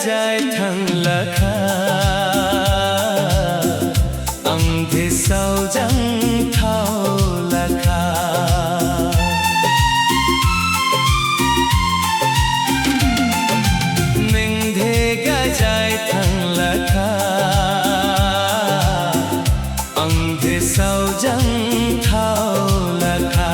gajai thang lakha angthi sau jang thau lakha ning the gajai thang lakha angthi sau jang thau lakha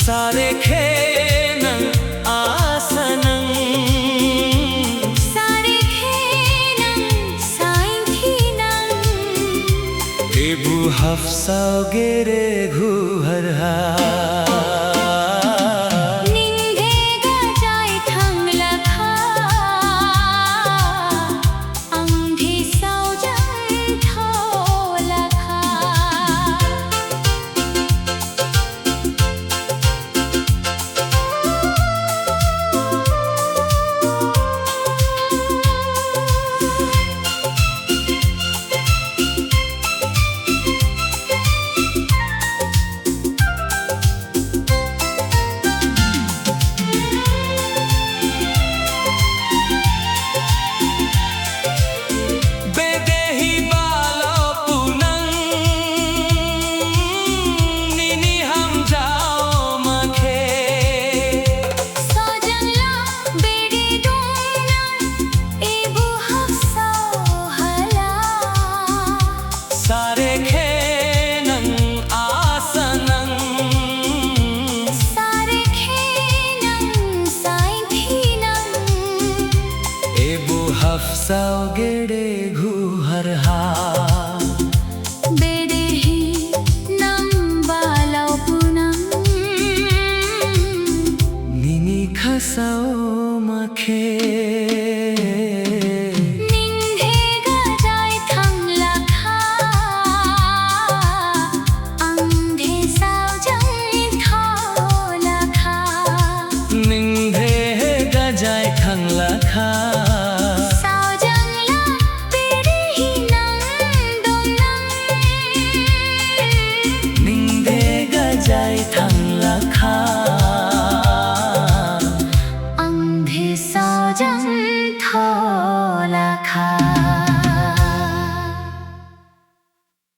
sare khenang asanang sare khenang sainthinang ebu hafsau gere ghu harha ninghe gajai thang lakha angthi sau jang thau lakha sare khenang asanang sare khenang sainthinang ebu hafsau gere ghu harha bedehi nam balau punang nini khasau makhe gajai thang lakha sao jang la pere hi nang dong nang ning de gajai thang lakha ang the sao jang tho lakha